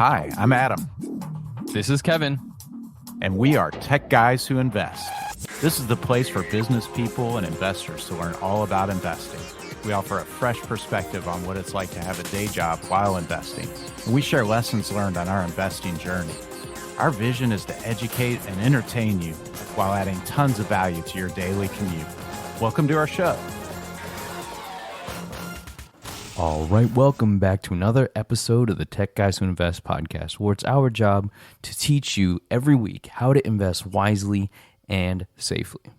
Hi, I'm Adam, This is Kevin. and we are Tech Guys Who Invest. This is the place for business people and investors to learn all about investing. We offer a fresh perspective on what it's like to have a day job while investing. And we share lessons learned on our investing journey. Our vision is to educate and entertain you while adding tons of value to your daily commute. Welcome to our show. All right, welcome back to another episode of the Tech Guys Who Invest podcast, where it's our job to teach you every week how to invest wisely and safely.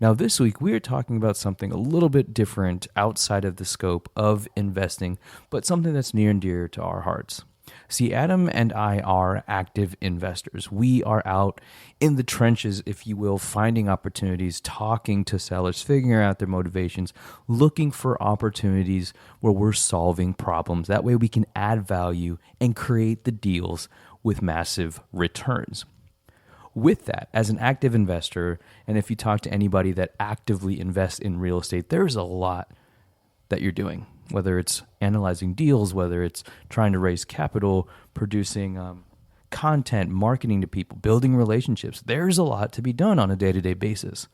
Now, this week, we are talking about something a little bit different outside of the scope of investing, but something that's near and dear to our hearts. See, Adam and I are active investors. We are out in the trenches, if you will, finding opportunities, talking to sellers, figuring out their motivations, looking for opportunities where we're solving problems. That way we can add value and create the deals with massive returns. With that, as an active investor, and if you talk to anybody that actively invests in real estate, there's a lot that you're doing, whether it's analyzing deals, whether it's trying to raise capital, producing content, marketing to people, building relationships. There's a lot to be done on a day-to-day basis.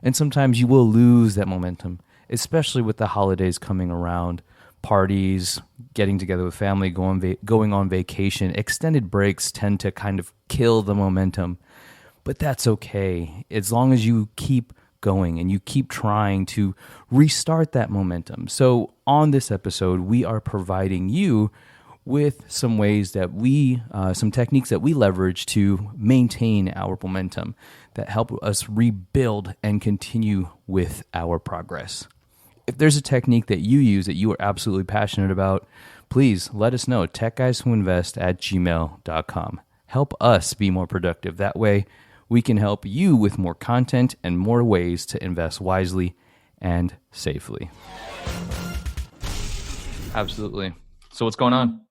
And sometimes you will lose that momentum, especially with the holidays coming around, parties, getting together with family, going on vacation. Extended breaks tend to kind of kill the momentum, but that's okay as long as you keep going and you keep trying to restart that momentum. So on this episode, we are providing you with some ways that some techniques that we leverage to maintain our momentum that help us rebuild and continue with our progress. If there's a technique that you use that you are absolutely passionate about, please let us know. techguyswhoinvest@gmail.com. Help us be more productive. That way, we can help you with more content and more ways to invest wisely and safely. Absolutely. So what's going on?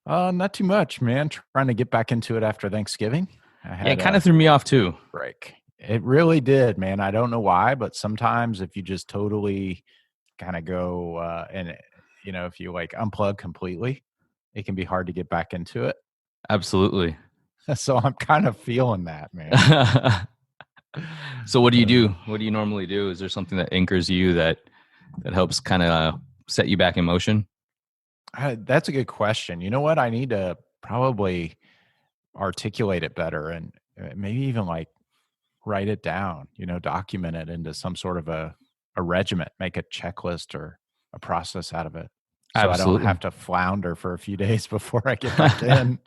Not too much, man. Trying to get back into it after Thanksgiving. It kind of threw me off too. Break. It really did, man. I don't know why, but sometimes if you just totally kind of go if you like unplug completely, it can be hard to get back into it. Absolutely. So I'm kind of feeling that, man. So what do you do? What do you normally do? Is there something that anchors you that helps kind of set you back in motion? That's a good question. You know what? I need to probably articulate it better and maybe even like write it down, document it into some sort of a regiment, make a checklist or a process out of it. So Absolutely. I don't have to flounder for a few days before I get back in.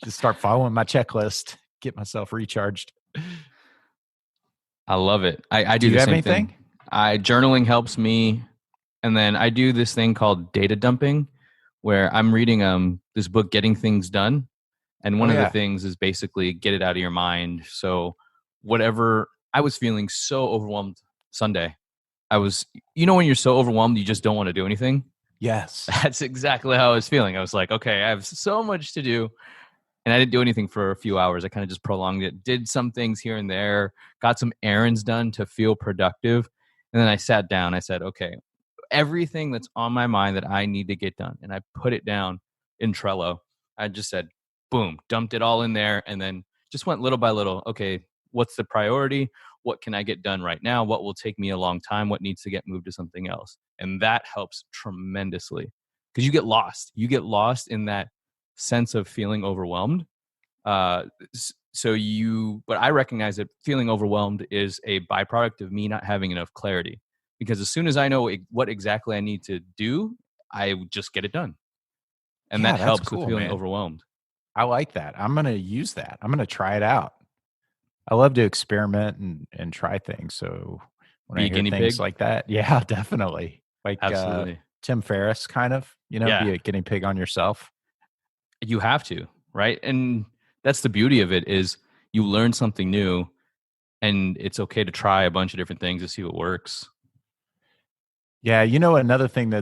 Just start following my checklist, get myself recharged. I love it. I do you the have same anything? thing. Journaling helps me. And then I do this thing called data dumping where I'm reading this book, Getting Things Done. And one of the things is basically get it out of your mind. So whatever, I was feeling so overwhelmed Sunday. When you're so overwhelmed, you just don't want to do anything. Yes. That's exactly how I was feeling. I was like, okay, I have so much to do. And I didn't do anything for a few hours. I kind of just prolonged it, did some things here and there, got some errands done to feel productive. And then I sat down. I said, okay, everything that's on my mind that I need to get done. And I put it down in Trello. I just said, boom, dumped it all in there. And then just went little by little. Okay, what's the priority? What can I get done right now? What will take me a long time? What needs to get moved to something else? And that helps tremendously because you get lost. You get lost in that sense of feeling overwhelmed. But I recognize that feeling overwhelmed is a byproduct of me not having enough clarity. Because as soon as I know what exactly I need to do, I just get it done. And that helps with feeling overwhelmed. I like that. I'm going to use that. I'm going to try it out. I love to experiment and try things. So when I hear things like that, yeah, definitely. Like absolutely. Tim Ferriss kind of, be a guinea pig on yourself. You have to, right? And that's the beauty of it is you learn something new and it's okay to try a bunch of different things to see what works. Yeah. Another thing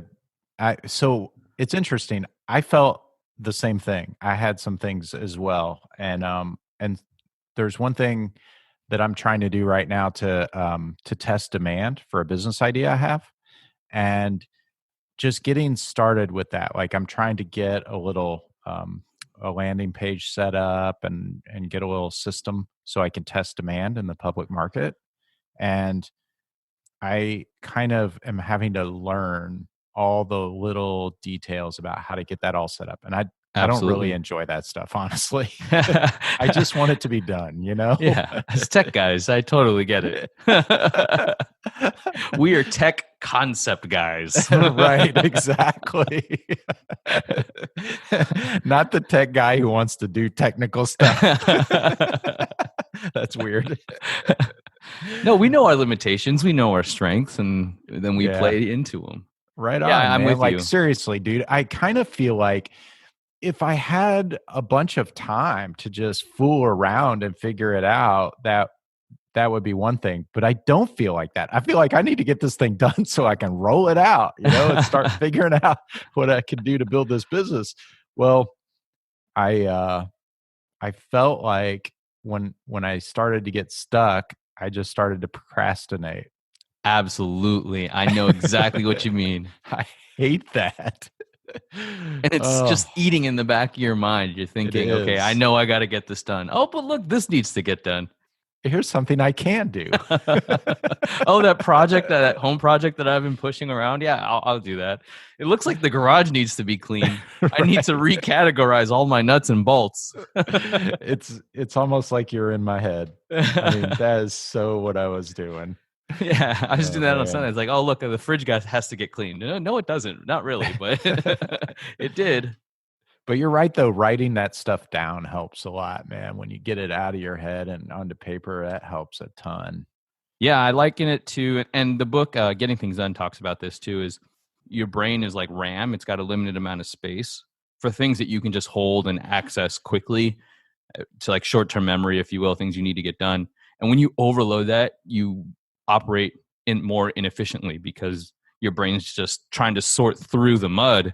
so it's interesting. I felt the same thing. I had some things as well. And there's one thing that I'm trying to do right now to test demand for a business idea I have. And just getting started with that. Like I'm trying to get a little a landing page set up and get a little system so I can test demand in the public market. And I kind of am having to learn all the little details about how to get that all set up. And I don't really Absolutely. enjoy that stuff, honestly. I just want it to be done, you know? Yeah, as tech guys, I totally get it. We are tech concept guys. Right, exactly. Not the tech guy who wants to do technical stuff. That's weird. No, we know our limitations, we know our strengths, and then we Yeah. play into them. Right Yeah, on, I'm man. with Like you. seriously, dude, I kind of feel like if I had a bunch of time to just fool around and figure it out, that would be one thing. But I don't feel like that. I feel like I need to get this thing done so I can roll it out, and start figuring out what I can do to build this business. Well, I felt like when I started to get stuck, I just started to procrastinate. Absolutely. I know exactly what you mean. I hate that. And it's Oh, just eating in the back of your mind. You're it thinking, okay, I is. know I got to get this done. Oh, but look, this needs to get done. Here's something I can do. Oh, that home project that I've been pushing around. Yeah, I'll do that. It looks like the garage needs to be clean. I need to recategorize all my nuts and bolts. It's almost like you're in my head. I mean, that is so what I was doing. Yeah, I was Oh doing that on man. Sunday. It's like, oh, look, the fridge gas has to get cleaned. No, it doesn't. Not really, but it did. But you're right though, writing that stuff down helps a lot, man. When you get it out of your head and onto paper, that helps a ton. Yeah, I liken it to, and the book Getting Things Done talks about this too, is your brain is like RAM. It's got a limited amount of space for things that you can just hold and access quickly, to like short-term memory, if you will, things you need to get done. And when you overload that, you operate in more inefficiently because your brain's just trying to sort through the mud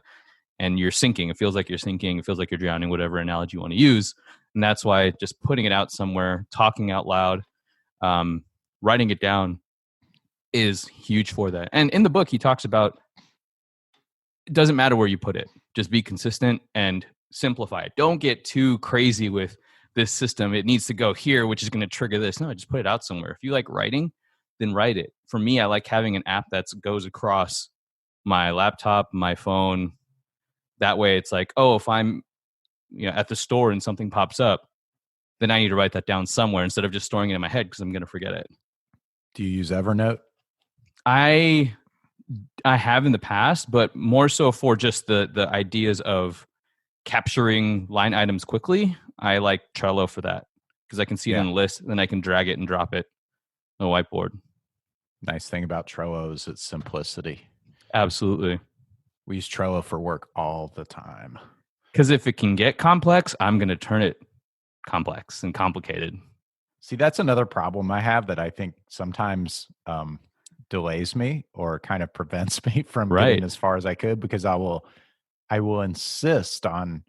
and you're sinking. It feels like you're sinking. It feels like you're drowning, whatever analogy you want to use. And that's why just putting it out somewhere, talking out loud, writing it down is huge for that. And in the book, he talks about it doesn't matter where you put it. Just be consistent and simplify it. Don't get too crazy with this system. It needs to go here, which is going to trigger this. No, just put it out somewhere. If you like writing, then write it. For me, I like having an app that goes across my laptop, my phone. That way it's like, oh, if I'm at the store and something pops up, then I need to write that down somewhere instead of just storing it in my head because I'm going to forget it. Do you use Evernote? I have in the past, but more so for just the ideas of capturing line items quickly. I like Trello for that because I can see it in the list, and then I can drag it and drop it on a whiteboard. Nice thing about Trello is its simplicity. Absolutely. We use Trello for work all the time. Because if it can get complex, I'm going to turn it complex and complicated. See, that's another problem I have that I think sometimes delays me or kind of prevents me from getting as far as I could, because I will insist on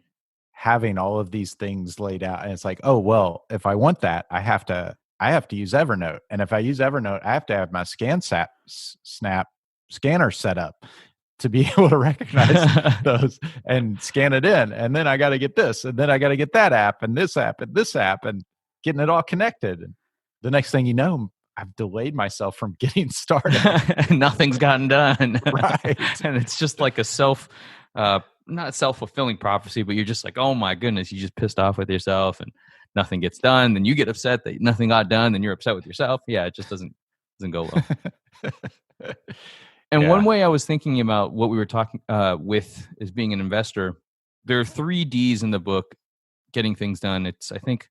having all of these things laid out. And it's like, oh, well, if I want that, I have to use Evernote. And if I use Evernote, I have to have my Snap scanner set up to be able to recognize those and scan it in. And then I got to get this, and then I got to get that app and this app and this app, and getting it all connected. And the next thing you know, I've delayed myself from getting started. Nothing's gotten done. Right. And it's just like a not self-fulfilling prophecy, but you're just like, oh my goodness, you just pissed off with yourself and nothing gets done. Then you get upset that nothing got done. Then you're upset with yourself. Yeah, it just doesn't go well. And one way I was thinking about what we were talking with is being an investor. There are 3 Ds in the book, Getting Things Done. It's, I think,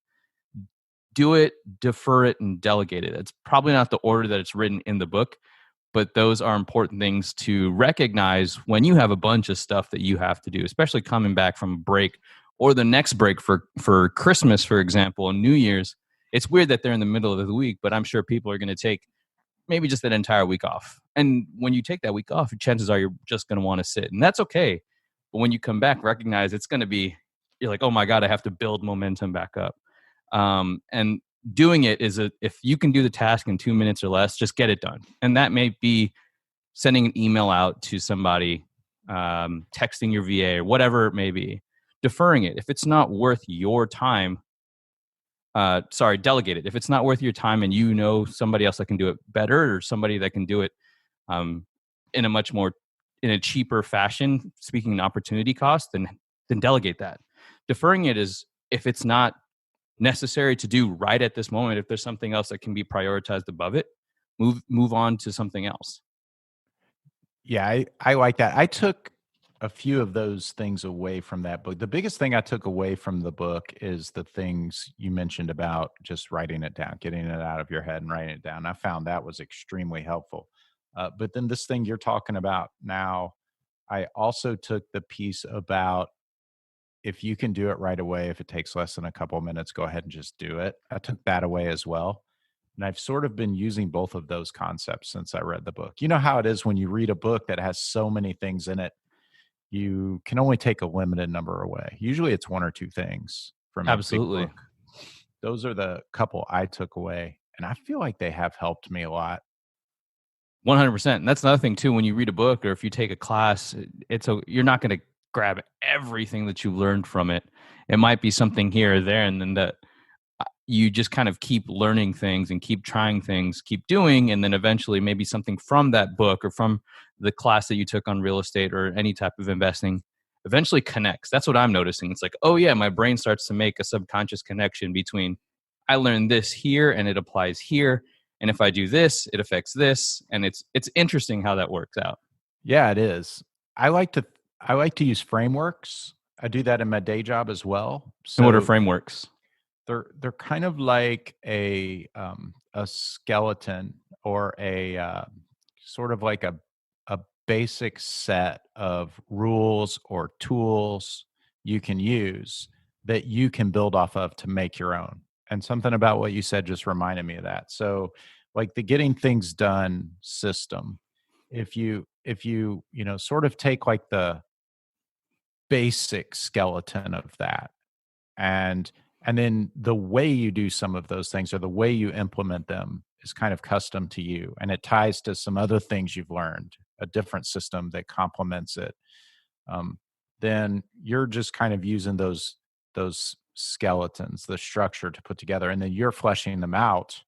do it, defer it, and delegate it. It's probably not the order that it's written in the book, but those are important things to recognize when you have a bunch of stuff that you have to do, especially coming back from a break or the next break for Christmas, for example, and New Year's. It's weird that they're in the middle of the week, but I'm sure people are going to take maybe just that entire week off. And when you take that week off, chances are you're just going to want to sit, and that's okay. But when you come back, recognize it's going to be, you're like, oh my God, I have to build momentum back up. And doing it is if you can do the task in 2 minutes or less, just get it done. And that may be sending an email out to somebody texting your VA, or whatever it may be. Deferring it. If it's not worth your time, delegate it. If it's not worth your time and you know somebody else that can do it better, or somebody that can do it um, in a cheaper fashion, speaking in opportunity cost, then delegate that. Deferring it is if it's not necessary to do right at this moment. If there's something else that can be prioritized above it, move on to something else. Yeah, I like that. I took a few of those things away from that book. The biggest thing I took away from the book is the things you mentioned about just writing it down, getting it out of your head and writing it down. I found that was extremely helpful. But then this thing you're talking about now, I also took the piece about if you can do it right away, if it takes less than a couple of minutes, go ahead and just do it. I took that away as well. And I've sort of been using both of those concepts since I read the book. You know how it is when you read a book that has so many things in it, you can only take a limited number away. Usually it's one or two things from a big Absolutely. book. Those are the couple I took away. And I feel like they have helped me a lot. 100%. And that's another thing too. When you read a book or if you take a class, you're not going to grab everything that you learned from it. It might be something here or there, and then that you just kind of keep learning things and keep trying things, keep doing, and then eventually maybe something from that book or from the class that you took on real estate or any type of investing eventually connects. That's what I'm noticing. It's like, oh yeah, my brain starts to make a subconscious connection between I learned this here and it applies here. And if I do this, it affects this. And it's interesting how that works out. Yeah, it is. I like to I like to use frameworks. I do that in my day job as well. And what are So frameworks? they're kind of like a skeleton or a sort of like a basic set of rules or tools you can use that you can build off of to make your own. And something about what you said just reminded me of that. So like the getting things done system, if you sort of take like the basic skeleton of that and then the way you do some of those things or the way you implement them is kind of custom to you and it ties to some other things you've learned, a different system that complements it. um, then you're just kind of using those skeletons, the structure to put together, and then you're fleshing them out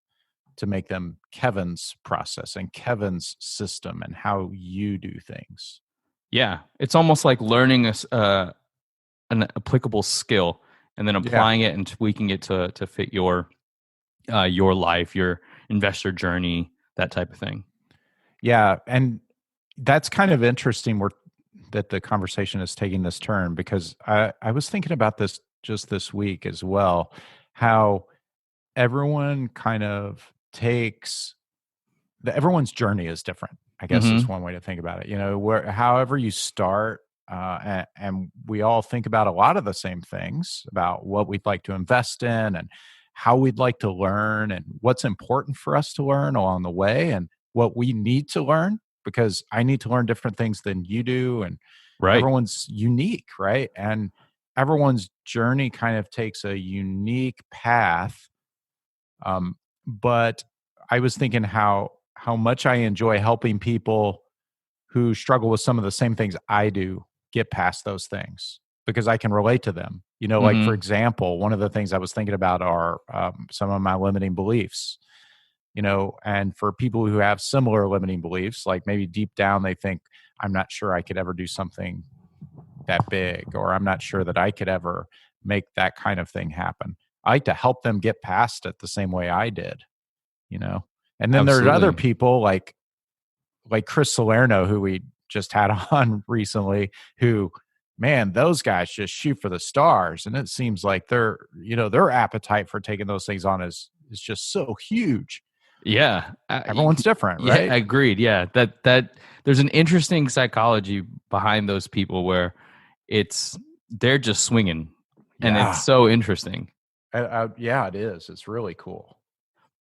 to make them Kevin's process and Kevin's system and how you do things. Yeah. It's almost like learning an applicable skill and then Yeah. applying it and tweaking it to fit your life, your investor journey, that type of thing. Yeah, and that's kind of interesting that the conversation is taking this turn because I was thinking about this just this week as well, how everyone kind of everyone's journey is different. I guess is Mm-hmm. one way to think about it. Where however you start, and we all think about a lot of the same things about what we'd like to invest in and how we'd like to learn and what's important for us to learn along the way and what we need to learn because I need to learn different things than you do, and Right. everyone's unique, right? And everyone's journey kind of takes a unique path. But I was thinking how much I enjoy helping people who struggle with some of the same things I do get past those things because I can relate to them. Like for Mm-hmm. example, one of the things I was thinking about are some of my limiting beliefs. And for people who have similar limiting beliefs, like maybe deep down they think I'm not sure I could ever do something that big, or I'm not sure that I could ever make that kind of thing happen. I like to help them get past it the same way I did, you know. And then there are other Absolutely. people like Chris Salerno, who we just had on recently, who, man, those guys just shoot for the stars. And it seems like their appetite for taking those things on is just so huge. Yeah. Everyone's different, Yeah, right? agreed. Yeah. That there's an interesting psychology behind those people where they're just swinging, and it's Yeah. so interesting. Yeah, it is. It's really cool.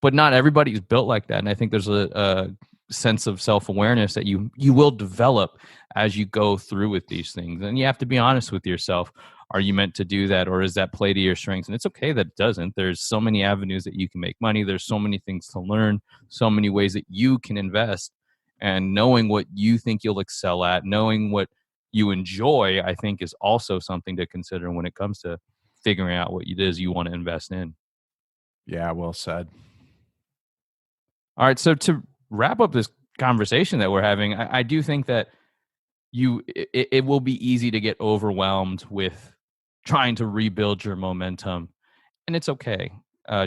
But not everybody's built like that. And I think there's a sense of self-awareness that you will develop as you go through with these things. And you have to be honest with yourself. Are you meant to do that, or does that play to your strengths? And it's okay that it doesn't. There's so many avenues that you can make money. There's so many things to learn, so many ways that you can invest. And knowing what you think you'll excel at, knowing what you enjoy, I think is also something to consider when it comes to figuring out what it is you want to invest in. Yeah, well said. All right. So to wrap up this conversation that we're having, I do think that it will be easy to get overwhelmed with trying to rebuild your momentum, and it's okay.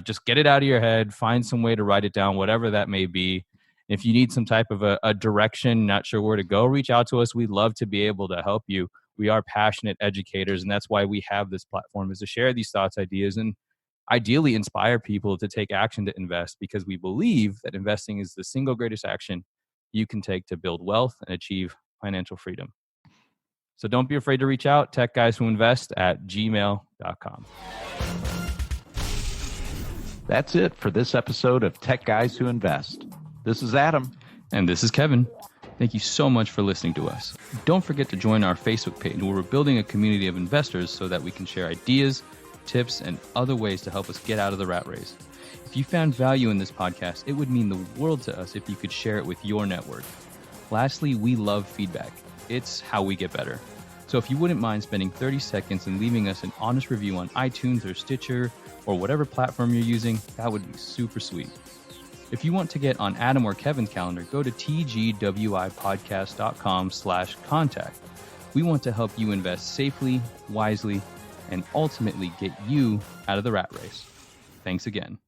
Just get it out of your head, find some way to write it down, whatever that may be. If you need some type of a direction, not sure where to go, reach out to us. We'd love to be able to help you. We are passionate educators, and that's why we have this platform, is to share these thoughts, ideas, and ideally inspire people to take action to invest, because we believe that investing is the single greatest action you can take to build wealth and achieve financial freedom. So don't be afraid to reach out, techguyswhoinvest@gmail.com. That's it for this episode of Tech Guys Who Invest. This is Adam. And this is Kevin. Thank you so much for listening to us. Don't forget to join our Facebook page, where we're building a community of investors so that we can share ideas, tips, and other ways to help us get out of the rat race. If you found value in this podcast, it would mean the world to us if you could share it with your network. Lastly, we love feedback. It's how we get better. So if you wouldn't mind spending 30 seconds and leaving us an honest review on iTunes or Stitcher or whatever platform you're using, that would be super sweet. If you want to get on Adam or Kevin's calendar, go to tgwipodcast.com/contact. We want to help you invest safely, wisely, and ultimately get you out of the rat race. Thanks again.